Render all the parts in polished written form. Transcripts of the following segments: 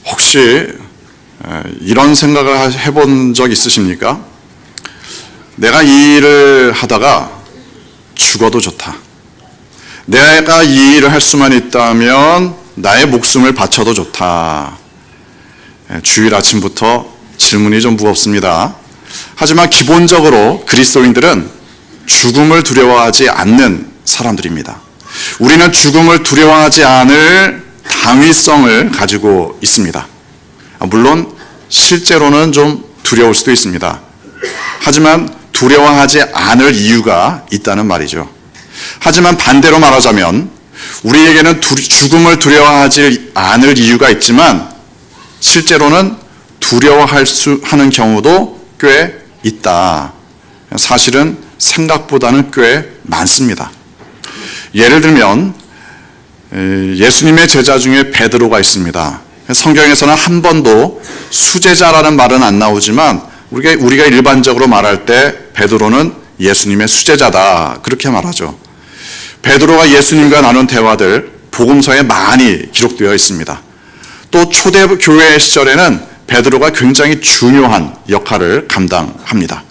혹시 이런 생각을 해본 적 있으십니까? 내가 이 일을 하다가 죽어도 좋다. 내가 이 일을 할 수만 있다면 나의 목숨을 바쳐도 좋다. 주일 아침부터 질문이 좀 무겁습니다. 하지만 기본적으로 그리스도인들은 죽음을 두려워하지 않는 사람들입니다. 우리는 죽음을 두려워하지 않을 당위성을 가지고 있습니다. 물론 실제로는 좀 두려울 수도 있습니다. 하지만 두려워하지 않을 이유가 있다는 말이죠. 하지만 반대로 말하자면 우리에게는 죽음을 두려워하지 않을 이유가 있지만 실제로는 하는 경우도 꽤 있다. 사실은 생각보다는 꽤 많습니다. 예를 들면 예수님의 제자 중에 베드로가 있습니다. 성경에서는 한 번도 수제자라는 말은 안 나오지만 우리가 일반적으로 말할 때 베드로는 예수님의 수제자다 그렇게 말하죠. 베드로가 예수님과 나눈 대화들 복음서에 많이 기록되어 있습니다. 또 초대교회 시절에는 베드로가 굉장히 중요한 역할을 감당합니다.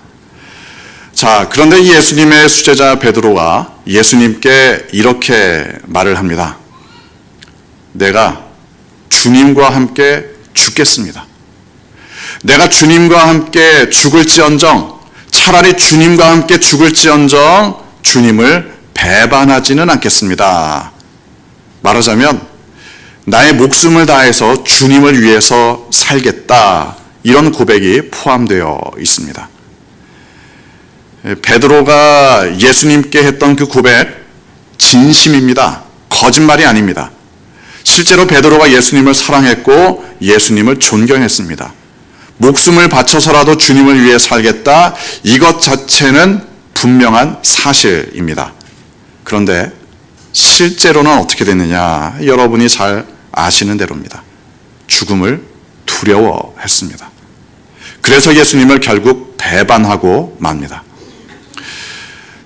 자, 그런데 이 예수님의 수제자 베드로가 예수님께 이렇게 말을 합니다. 내가 주님과 함께 죽겠습니다. 내가 주님과 함께 죽을지언정, 차라리 주님과 함께 죽을지언정 주님을 배반하지는 않겠습니다. 말하자면 나의 목숨을 다해서 주님을 위해서 살겠다. 이런 고백이 포함되어 있습니다. 베드로가 예수님께 했던 그 고백 진심입니다. 거짓말이 아닙니다. 실제로 베드로가 예수님을 사랑했고 예수님을 존경했습니다. 목숨을 바쳐서라도 주님을 위해 살겠다. 이것 자체는 분명한 사실입니다. 그런데 실제로는 어떻게 됐느냐? 여러분이 잘 아시는 대로입니다. 죽음을 두려워했습니다. 그래서 예수님을 결국 배반하고 맙니다.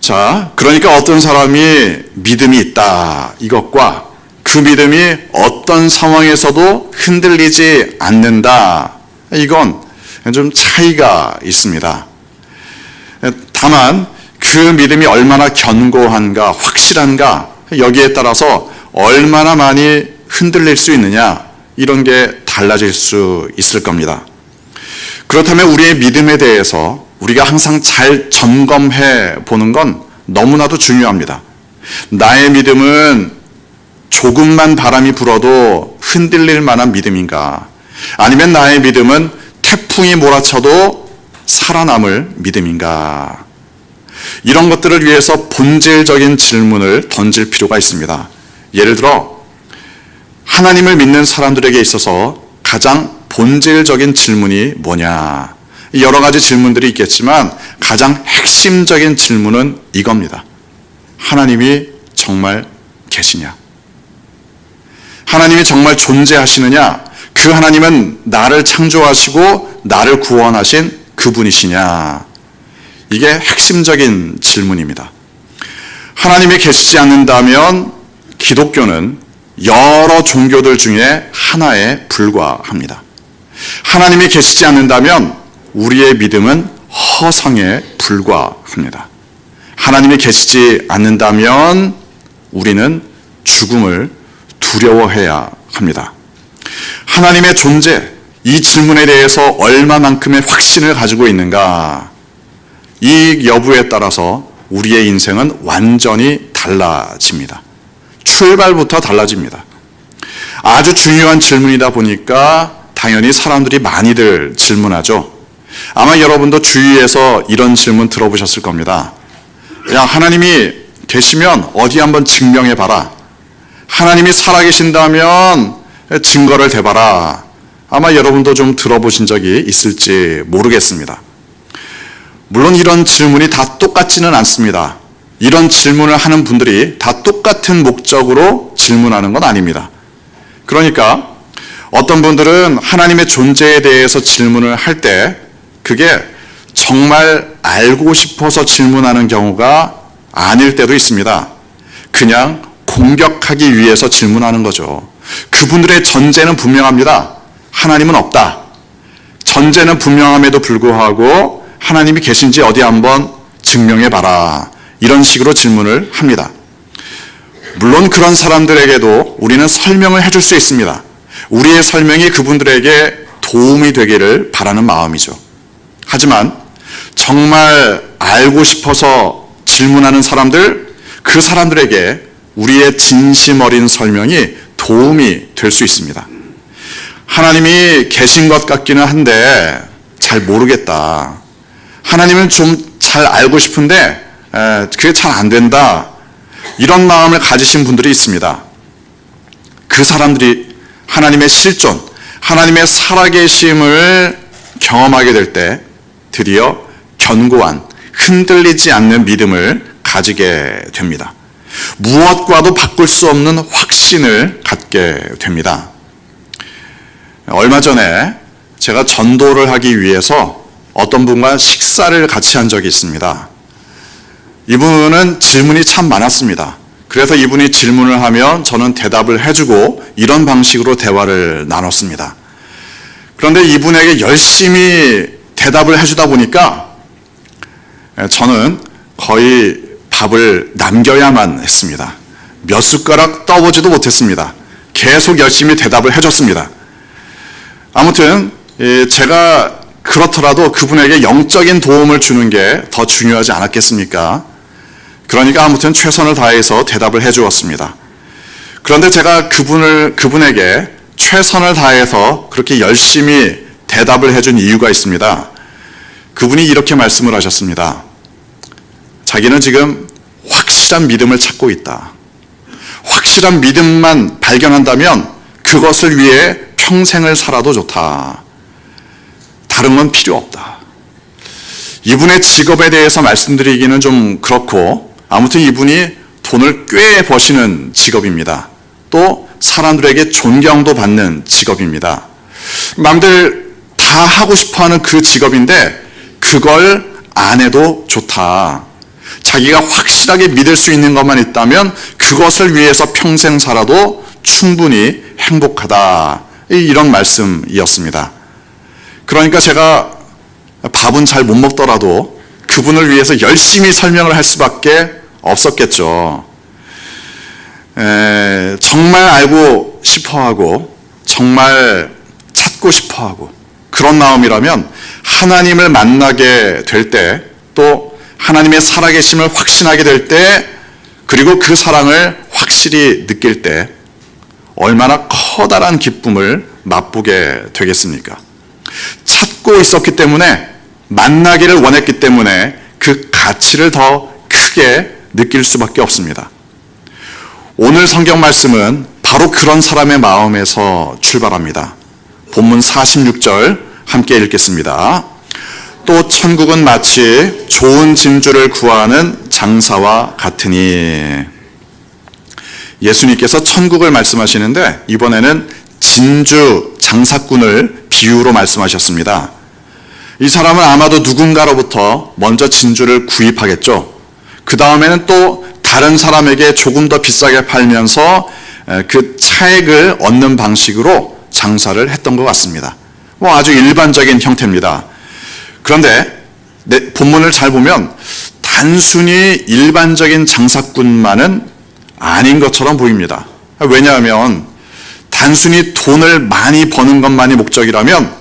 자, 그러니까 어떤 사람이 믿음이 있다 이것과 그 믿음이 어떤 상황에서도 흔들리지 않는다 이건 좀 차이가 있습니다. 다만 그 믿음이 얼마나 견고한가 확실한가 여기에 따라서 얼마나 많이 흔들릴 수 있느냐 이런 게 달라질 수 있을 겁니다. 그렇다면 우리의 믿음에 대해서 우리가 항상 잘 점검해 보는 건 너무나도 중요합니다. 나의 믿음은 조금만 바람이 불어도 흔들릴 만한 믿음인가? 아니면 나의 믿음은 태풍이 몰아쳐도 살아남을 믿음인가? 이런 것들을 위해서 본질적인 질문을 던질 필요가 있습니다. 예를 들어 하나님을 믿는 사람들에게 있어서 가장 본질적인 질문이 뭐냐? 여러 가지 질문들이 있겠지만 가장 핵심적인 질문은 이겁니다. 하나님이 정말 계시냐? 하나님이 정말 존재하시느냐? 그 하나님은 나를 창조하시고 나를 구원하신 그분이시냐? 이게 핵심적인 질문입니다. 하나님이 계시지 않는다면 기독교는 여러 종교들 중에 하나에 불과합니다. 하나님이 계시지 않는다면 우리의 믿음은 허상에 불과합니다. 하나님이 계시지 않는다면 우리는 죽음을 두려워해야 합니다. 하나님의 존재, 이 질문에 대해서 얼마만큼의 확신을 가지고 있는가? 이 여부에 따라서 우리의 인생은 완전히 달라집니다. 출발부터 달라집니다. 아주 중요한 질문이다 보니까 당연히 사람들이 많이들 질문하죠. 아마 여러분도 주위에서 이런 질문 들어보셨을 겁니다. 야, 하나님이 계시면 어디 한번 증명해 봐라. 하나님이 살아계신다면 증거를 대봐라. 아마 여러분도 좀 들어보신 적이 있을지 모르겠습니다. 물론 이런 질문이 다 똑같지는 않습니다. 이런 질문을 하는 분들이 다 똑같은 목적으로 질문하는 건 아닙니다. 그러니까 어떤 분들은 하나님의 존재에 대해서 질문을 할 때 그게 정말 알고 싶어서 질문하는 경우가 아닐 때도 있습니다. 그냥 공격하기 위해서 질문하는 거죠. 그분들의 전제는 분명합니다. 하나님은 없다. 전제는 분명함에도 불구하고 하나님이 계신지 어디 한번 증명해봐라. 이런 식으로 질문을 합니다. 물론 그런 사람들에게도 우리는 설명을 해줄 수 있습니다. 우리의 설명이 그분들에게 도움이 되기를 바라는 마음이죠. 하지만 정말 알고 싶어서 질문하는 사람들, 그 사람들에게 우리의 진심 어린 설명이 도움이 될 수 있습니다. 하나님이 계신 것 같기는 한데 잘 모르겠다. 하나님은 좀 잘 알고 싶은데 그게 잘 안 된다. 이런 마음을 가지신 분들이 있습니다. 그 사람들이 하나님의 실존, 하나님의 살아계심을 경험하게 될 때 드디어 견고한, 흔들리지 않는 믿음을 가지게 됩니다. 무엇과도 바꿀 수 없는 확신을 갖게 됩니다. 얼마 전에 제가 전도를 하기 위해서 어떤 분과 식사를 같이 한 적이 있습니다. 이분은 질문이 참 많았습니다. 그래서 이분이 질문을 하면 저는 대답을 해주고 이런 방식으로 대화를 나눴습니다. 그런데 이분에게 열심히 대답을 해주다 보니까 저는 거의 밥을 남겨야만 했습니다. 몇 숟가락 떠보지도 못했습니다. 계속 열심히 대답을 해줬습니다. 아무튼 제가 그렇더라도 그분에게 영적인 도움을 주는 게 더 중요하지 않았겠습니까? 그러니까 아무튼 최선을 다해서 대답을 해주었습니다. 그런데 제가 그분에게 최선을 다해서 그렇게 열심히 대답을 해준 이유가 있습니다. 그분이 이렇게 말씀을 하셨습니다. 자기는 지금 확실한 믿음을 찾고 있다. 확실한 믿음만 발견한다면 그것을 위해 평생을 살아도 좋다. 다른 건 필요 없다. 이분의 직업에 대해서 말씀드리기는 좀 그렇고 아무튼 이분이 돈을 꽤 버시는 직업입니다. 또 사람들에게 존경도 받는 직업입니다. 남들 다 하고 싶어하는 그 직업인데 그걸 안 해도 좋다. 자기가 확실하게 믿을 수 있는 것만 있다면 그것을 위해서 평생 살아도 충분히 행복하다. 이런 말씀이었습니다. 그러니까 제가 밥은 잘 못 먹더라도 그분을 위해서 열심히 설명을 할 수밖에 없었겠죠. 정말 알고 싶어하고 정말 찾고 싶어하고 그런 마음이라면 하나님을 만나게 될 때 또 하나님의 살아계심을 확신하게 될 때 그리고 그 사랑을 확실히 느낄 때 얼마나 커다란 기쁨을 맛보게 되겠습니까? 찾고 있었기 때문에 만나기를 원했기 때문에 그 가치를 더 크게 느낄 수밖에 없습니다. 오늘 성경 말씀은 바로 그런 사람의 마음에서 출발합니다. 본문 46절 함께 읽겠습니다. 또 천국은 마치 좋은 진주를 구하는 장사와 같으니. 예수님께서 천국을 말씀하시는데 이번에는 진주 장사꾼을 비유로 말씀하셨습니다. 이 사람은 아마도 누군가로부터 먼저 진주를 구입하겠죠. 그 다음에는 또 다른 사람에게 조금 더 비싸게 팔면서 그 차액을 얻는 방식으로 장사를 했던 것 같습니다. 아주 일반적인 형태입니다. 그런데 본문을 잘 보면 단순히 일반적인 장사꾼만은 아닌 것처럼 보입니다. 왜냐하면 단순히 돈을 많이 버는 것만이 목적이라면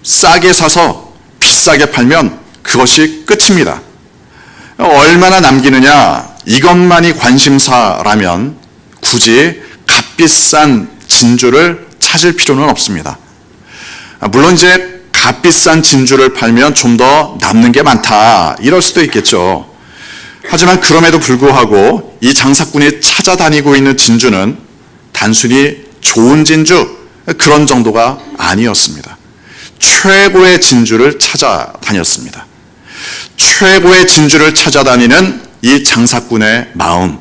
싸게 사서 비싸게 팔면 그것이 끝입니다. 얼마나 남기느냐 이것만이 관심사라면 굳이 값비싼 진주를 찾을 필요는 없습니다. 물론 이제 값비싼 진주를 팔면 좀 더 남는 게 많다 이럴 수도 있겠죠. 하지만 그럼에도 불구하고 이 장사꾼이 찾아다니고 있는 진주는 단순히 좋은 진주 그런 정도가 아니었습니다. 최고의 진주를 찾아다녔습니다. 최고의 진주를 찾아다니는 이 장사꾼의 마음,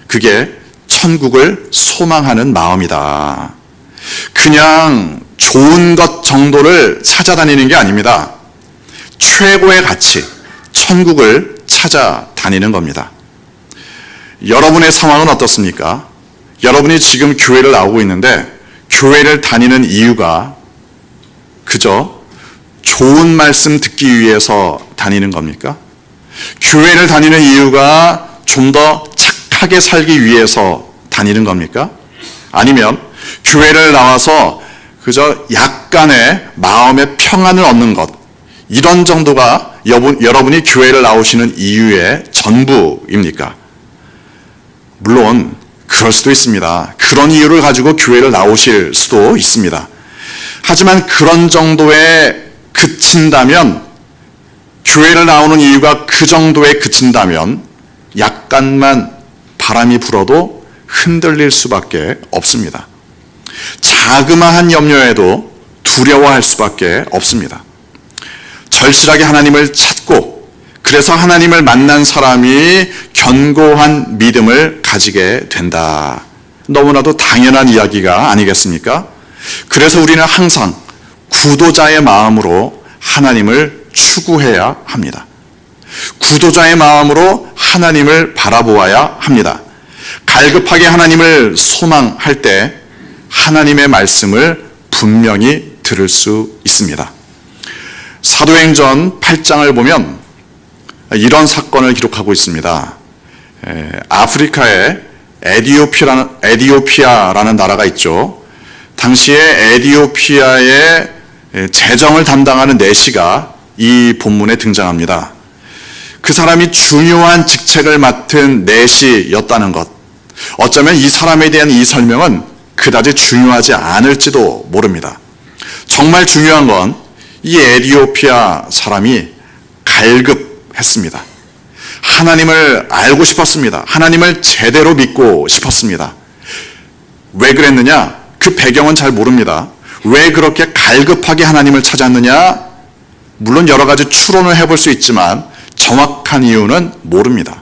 그게 천국을 소망하는 마음이다. 그냥 좋은 것 정도를 찾아다니는 게 아닙니다. 최고의 가치, 천국을 찾아다니는 겁니다. 여러분의 상황은 어떻습니까? 여러분이 지금 교회를 나오고 있는데 교회를 다니는 이유가 그저 좋은 말씀 듣기 위해서 다니는 겁니까? 교회를 다니는 이유가 좀 더 착하게 살기 위해서 다니는 겁니까? 아니면 교회를 나와서 그저 약간의 마음의 평안을 얻는 것, 이런 정도가 여러분이 교회를 나오시는 이유의 전부입니까? 물론 그럴 수도 있습니다. 그런 이유를 가지고 교회를 나오실 수도 있습니다. 하지만 그런 정도에 그친다면, 교회를 나오는 이유가 그 정도에 그친다면 약간만 바람이 불어도 흔들릴 수밖에 없습니다. 자그마한 염려에도 두려워할 수밖에 없습니다. 절실하게 하나님을 찾고 그래서 하나님을 만난 사람이 견고한 믿음을 가지게 된다. 너무나도 당연한 이야기가 아니겠습니까? 그래서 우리는 항상 구도자의 마음으로 하나님을 추구해야 합니다. 구도자의 마음으로 하나님을 바라보아야 합니다. 갈급하게 하나님을 소망할 때 하나님의 말씀을 분명히 들을 수 있습니다. 사도행전 8장을 보면 이런 사건을 기록하고 있습니다. 아프리카에 에디오피아라는 나라가 있죠. 당시에 에디오피아의 재정을 담당하는 내시가 이 본문에 등장합니다. 그 사람이 중요한 직책을 맡은 내시였다는 것. 어쩌면 이 사람에 대한 이 설명은 그다지 중요하지 않을지도 모릅니다. 정말 중요한 건 이 에디오피아 사람이 갈급했습니다. 하나님을 알고 싶었습니다. 하나님을 제대로 믿고 싶었습니다. 왜 그랬느냐? 그 배경은 잘 모릅니다. 왜 그렇게 갈급하게 하나님을 찾았느냐? 물론 여러 가지 추론을 해볼 수 있지만 정확한 이유는 모릅니다.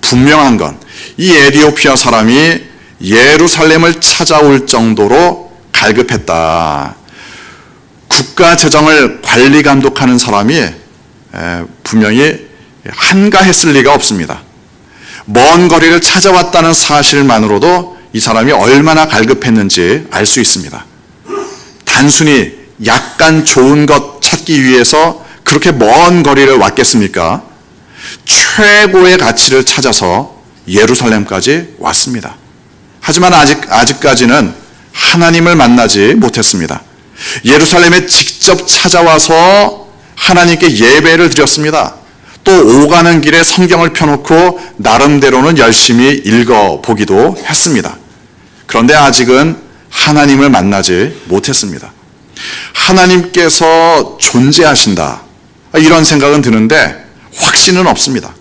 분명한 건 이 에디오피아 사람이 예루살렘을 찾아올 정도로 갈급했다. 국가 재정을 관리 감독하는 사람이 분명히 한가했을 리가 없습니다. 먼 거리를 찾아왔다는 사실만으로도 이 사람이 얼마나 갈급했는지 알 수 있습니다. 단순히 약간 좋은 것 찾기 위해서 그렇게 먼 거리를 왔겠습니까? 최고의 가치를 찾아서 예루살렘까지 왔습니다. 하지만 아직까지는 하나님을 만나지 못했습니다. 예루살렘에 직접 찾아와서 하나님께 예배를 드렸습니다. 또 오가는 길에 성경을 펴놓고 나름대로는 열심히 읽어보기도 했습니다. 그런데 아직은 하나님을 만나지 못했습니다. 하나님께서 존재하신다, 이런 생각은 드는데 확신은 없습니다.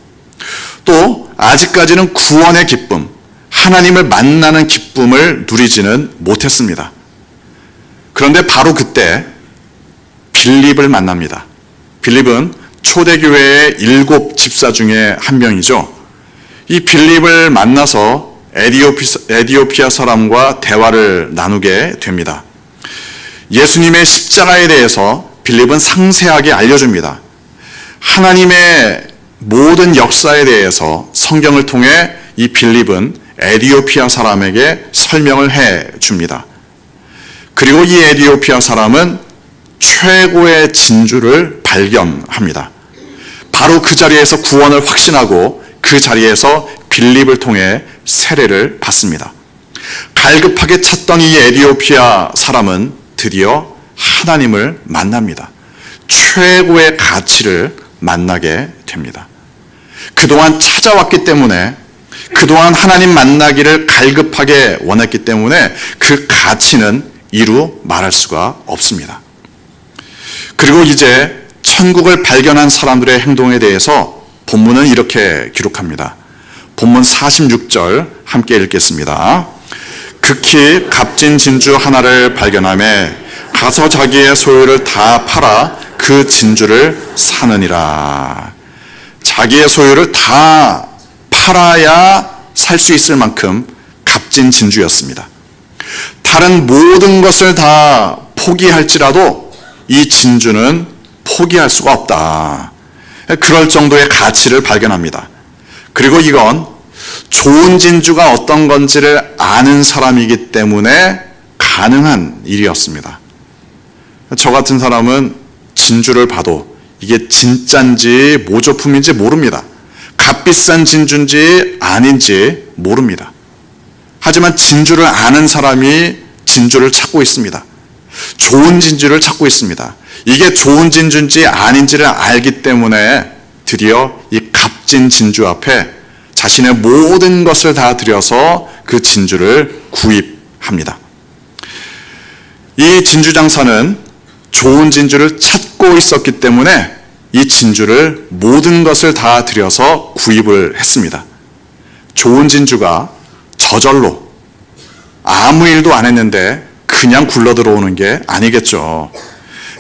또 아직까지는 구원의 기쁨, 하나님을 만나는 기쁨을 누리지는 못했습니다. 그런데 바로 그때 빌립을 만납니다. 빌립은 초대교회의 7 집사 중에 한 명이죠. 이 빌립을 만나서 에디오피아 사람과 대화를 나누게 됩니다. 예수님의 십자가에 대해서 빌립은 상세하게 알려줍니다. 하나님의 모든 역사에 대해서 성경을 통해 이 빌립은 에디오피아 사람에게 설명을 해 줍니다. 그리고 이 에디오피아 사람은 최고의 진주를 발견합니다. 바로 그 자리에서 구원을 확신하고 그 자리에서 빌립을 통해 세례를 받습니다. 갈급하게 찾던 이 에디오피아 사람은 드디어 하나님을 만납니다. 최고의 가치를 만나게 됩니다. 그동안 찾아왔기 때문에, 그동안 하나님 만나기를 갈급하게 원했기 때문에 그 가치는 이루 말할 수가 없습니다. 그리고 이제 천국을 발견한 사람들의 행동에 대해서 본문은 이렇게 기록합니다. 본문 46절 함께 읽겠습니다. 극히 값진 진주 하나를 발견하며 가서 자기의 소유를 다 팔아 그 진주를 사느니라. 자기의 소유를 다 팔아야 살 수 있을 만큼 값진 진주였습니다. 다 다른 모든 것을 다 포기할지라도 이 진주는 포기할 수가 없다. 그럴 정도의 가치를 발견합니다. 그리고 이건 좋은 진주가 어떤 건지를 아는 사람이기 때문에 가능한 일이었습니다. 저 같은 사람은 진주를 봐도 이게 진짜인지 모조품인지 모릅니다. 값비싼 진주인지 아닌지 모릅니다. 하지만 진주를 아는 사람이 진주를 찾고 있습니다. 좋은 진주를 찾고 있습니다. 이게 좋은 진주인지 아닌지를 알기 때문에 드디어 이 값진 진주 앞에 자신의 모든 것을 다 들여서 그 진주를 구입합니다. 이 진주 장사는 좋은 진주를 찾고 있었기 때문에 이 진주를 모든 것을 다 들여서 구입을 했습니다. 좋은 진주가 저절로 아무 일도 안 했는데 그냥 굴러 들어오는 게 아니겠죠.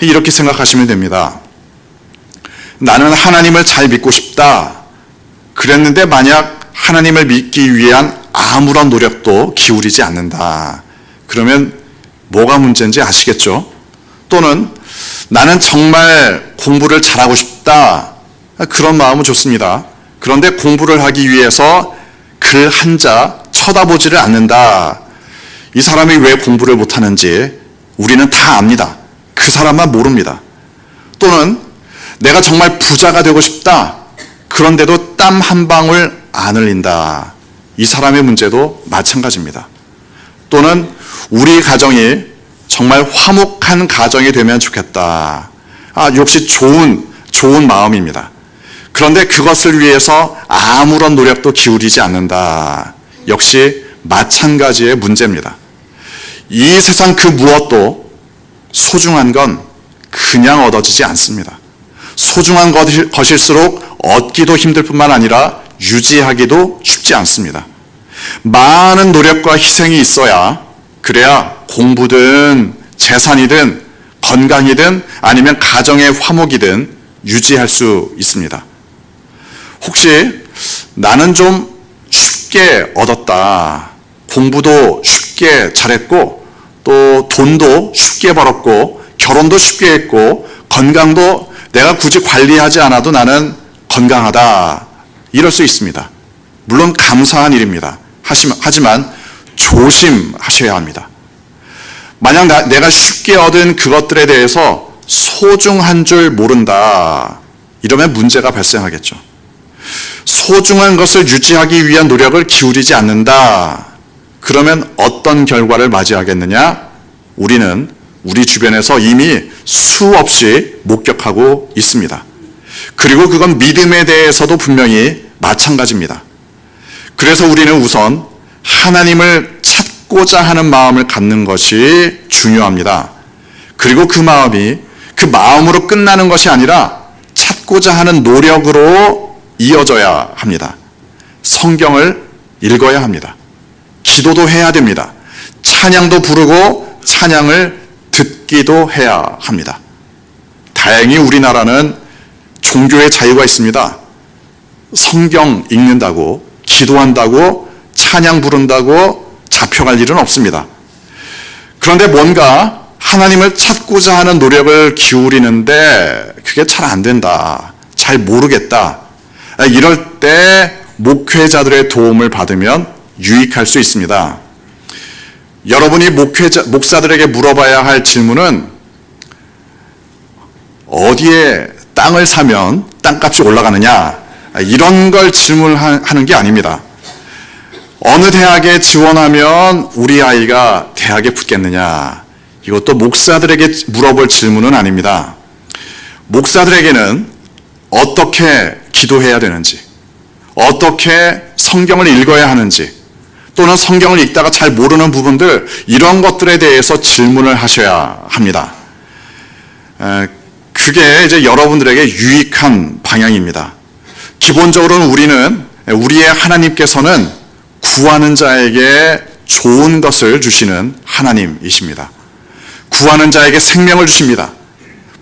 이렇게 생각하시면 됩니다. 나는 하나님을 잘 믿고 싶다. 그랬는데 만약 하나님을 믿기 위한 아무런 노력도 기울이지 않는다. 그러면 뭐가 문제인지 아시겠죠? 또는 나는 정말 공부를 잘하고 싶다. 그런 마음은 좋습니다. 그런데 공부를 하기 위해서 글 한자 쳐다보지를 않는다. 이 사람이 왜 공부를 못하는지 우리는 다 압니다. 그 사람만 모릅니다. 또는 내가 정말 부자가 되고 싶다. 그런데도 땀 한 방울 안 흘린다. 이 사람의 문제도 마찬가지입니다. 또는 우리 가정이 정말 화목한 가정이 되면 좋겠다. 역시 좋은 마음입니다. 그런데 그것을 위해서 아무런 노력도 기울이지 않는다. 역시 마찬가지의 문제입니다. 이 세상 그 무엇도 소중한 건 그냥 얻어지지 않습니다. 소중한 것일수록 얻기도 힘들 뿐만 아니라 유지하기도 쉽지 않습니다. 많은 노력과 희생이 있어야 그래야 공부든 재산이든 건강이든 아니면 가정의 화목이든 유지할 수 있습니다. 혹시 나는 좀 쉽게 얻었다. 공부도 쉽게 잘했고 또 돈도 쉽게 벌었고 결혼도 쉽게 했고 건강도 내가 굳이 관리하지 않아도 나는 건강하다. 이럴 수 있습니다. 물론 감사한 일입니다. 하지만 조심하셔야 합니다. 만약 내가 쉽게 얻은 그것들에 대해서 소중한 줄 모른다. 이러면 문제가 발생하겠죠. 소중한 것을 유지하기 위한 노력을 기울이지 않는다. 그러면 어떤 결과를 맞이하겠느냐? 우리는 우리 주변에서 이미 수없이 목격하고 있습니다. 그리고 그건 믿음에 대해서도 분명히 마찬가지입니다. 그래서 우리는 우선 하나님을 찾고자 하는 마음을 갖는 것이 중요합니다. 그리고 그 마음이 그 마음으로 끝나는 것이 아니라 찾고자 하는 노력으로 이어져야 합니다. 성경을 읽어야 합니다. 기도도 해야 됩니다. 찬양도 부르고 찬양을 듣기도 해야 합니다. 다행히 우리나라는 종교의 자유가 있습니다. 성경 읽는다고, 기도한다고, 찬양 부른다고 잡혀갈 일은 없습니다. 그런데 뭔가 하나님을 찾고자 하는 노력을 기울이는데 그게 잘 안 된다. 잘 모르겠다. 이럴 때 목회자들의 도움을 받으면 유익할 수 있습니다. 여러분이 목사들에게 물어봐야 할 질문은 어디에 땅을 사면 땅값이 올라가느냐, 이런 걸 질문하는 게 아닙니다. 어느 대학에 지원하면 우리 아이가 대학에 붙겠느냐, 이것도 목사들에게 물어볼 질문은 아닙니다. 목사들에게는 어떻게 기도해야 되는지, 어떻게 성경을 읽어야 하는지, 또는 성경을 읽다가 잘 모르는 부분들, 이런 것들에 대해서 질문을 하셔야 합니다. 그게 이제 여러분들에게 유익한 방향입니다. 기본적으로는 우리의 하나님께서는 구하는 자에게 좋은 것을 주시는 하나님이십니다. 구하는 자에게 생명을 주십니다.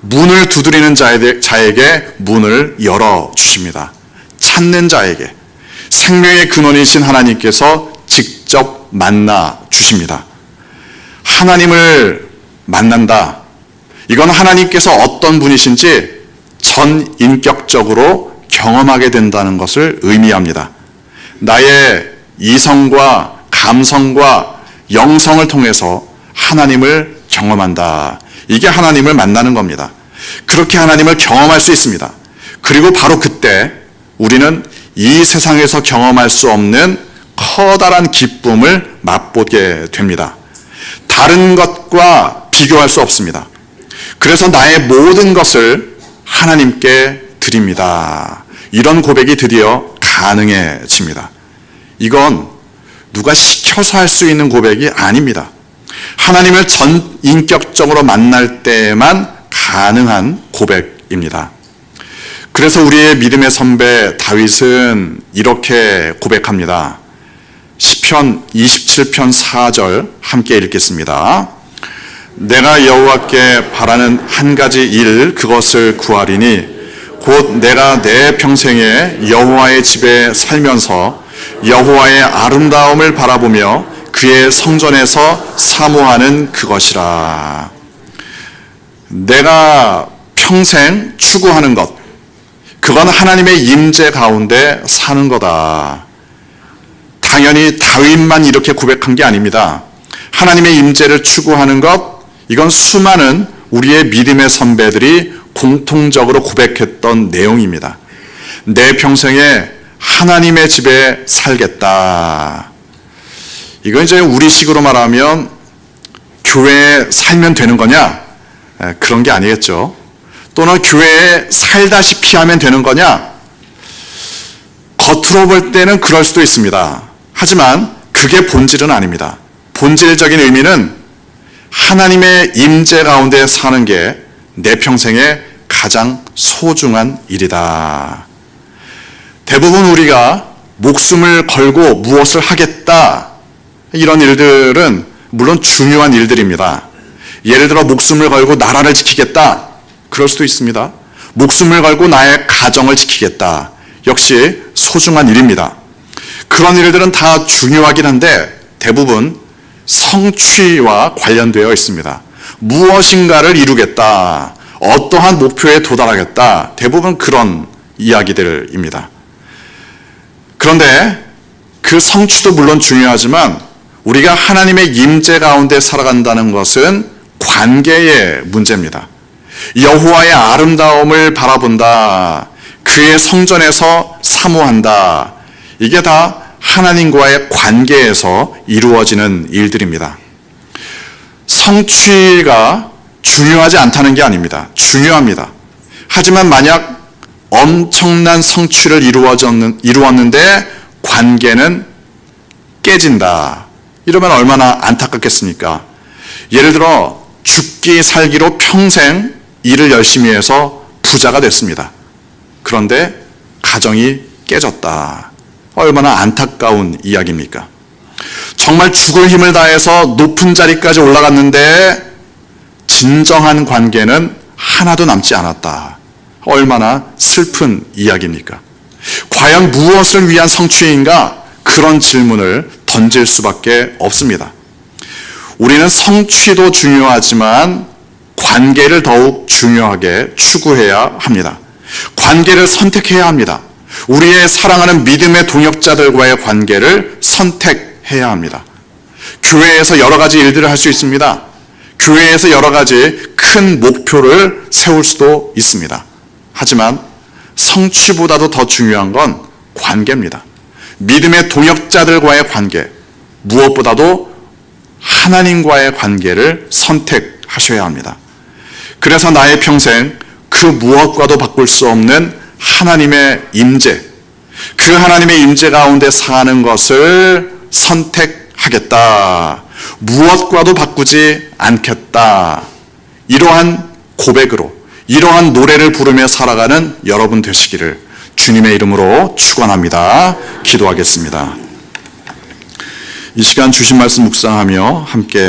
문을 두드리는 자에게 문을 열어주십니다. 찾는 자에게 생명의 근원이신 하나님께서 직접 만나 주십니다. 하나님을 만난다. 이건 하나님께서 어떤 분이신지 전인격적으로 경험하게 된다는 것을 의미합니다. 나의 이성과 감성과 영성을 통해서 하나님을 경험한다. 이게 하나님을 만나는 겁니다. 그렇게 하나님을 경험할 수 있습니다. 그리고 바로 그때 우리는 이 세상에서 경험할 수 없는 커다란 기쁨을 맛보게 됩니다. 다른 것과 비교할 수 없습니다. 그래서 나의 모든 것을 하나님께 드립니다. 이런 고백이 드디어 가능해집니다. 이건 누가 시켜서 할 수 있는 고백이 아닙니다. 하나님을 전인격적으로 만날 때에만 가능한 고백입니다. 그래서 우리의 믿음의 선배 다윗은 이렇게 고백합니다. 시편 27편 4절 함께 읽겠습니다. 내가 여호와께 바라는 한 가지 일 그것을 구하리니 곧 내가 내 평생에 여호와의 집에 살면서 여호와의 아름다움을 바라보며 그의 성전에서 사모하는 그것이라. 내가 평생 추구하는 것, 그건 하나님의 임재 가운데 사는 거다. 당연히 다윗만 이렇게 고백한 게 아닙니다. 하나님의 임재를 추구하는 것, 이건 수많은 우리의 믿음의 선배들이 공통적으로 고백했던 내용입니다. 내 평생에 하나님의 집에 살겠다. 이건 이제 우리식으로 말하면 교회에 살면 되는 거냐? 그런 게 아니겠죠. 또는 교회에 살다시피 하면 되는 거냐? 겉으로 볼 때는 그럴 수도 있습니다. 하지만 그게 본질은 아닙니다. 본질적인 의미는 하나님의 임재 가운데 사는 게 내 평생에 가장 소중한 일이다. 대부분 우리가 목숨을 걸고 무엇을 하겠다, 이런 일들은 물론 중요한 일들입니다. 예를 들어 목숨을 걸고 나라를 지키겠다, 그럴 수도 있습니다. 목숨을 걸고 나의 가정을 지키겠다, 역시 소중한 일입니다. 그런 일들은 다 중요하긴 한데 대부분 성취와 관련되어 있습니다. 무엇인가를 이루겠다, 어떠한 목표에 도달하겠다, 대부분 그런 이야기들입니다. 그런데 그 성취도 물론 중요하지만 우리가 하나님의 임재 가운데 살아간다는 것은 관계의 문제입니다. 여호와의 아름다움을 바라본다, 그의 성전에서 사모한다, 이게 다 하나님과의 관계에서 이루어지는 일들입니다. 성취가 중요하지 않다는 게 아닙니다. 중요합니다. 하지만 만약 엄청난 성취를 이루었는데 관계는 깨진다, 이러면 얼마나 안타깝겠습니까? 예를 들어 죽기 살기로 평생 일을 열심히 해서 부자가 됐습니다. 그런데 가정이 깨졌다. 얼마나 안타까운 이야기입니까? 정말 죽을 힘을 다해서 높은 자리까지 올라갔는데 진정한 관계는 하나도 남지 않았다. 얼마나 슬픈 이야기입니까? 과연 무엇을 위한 성취인가? 그런 질문을 던질 수밖에 없습니다. 우리는 성취도 중요하지만 관계를 더욱 중요하게 추구해야 합니다. 관계를 선택해야 합니다. 우리의 사랑하는 믿음의 동역자들과의 관계를 선택해야 합니다. 교회에서 여러 가지 일들을 할 수 있습니다. 교회에서 여러 가지 큰 목표를 세울 수도 있습니다. 하지만 성취보다도 더 중요한 건 관계입니다. 믿음의 동역자들과의 관계, 무엇보다도 하나님과의 관계를 선택하셔야 합니다. 그래서 나의 평생 그 무엇과도 바꿀 수 없는 하나님의 임재, 그 하나님의 임재 가운데 사는 것을 선택하겠다, 무엇과도 바꾸지 않겠다, 이러한 고백으로, 이러한 노래를 부르며 살아가는 여러분 되시기를 주님의 이름으로 축원합니다. 기도하겠습니다. 이 시간 주신 말씀 묵상하며 함께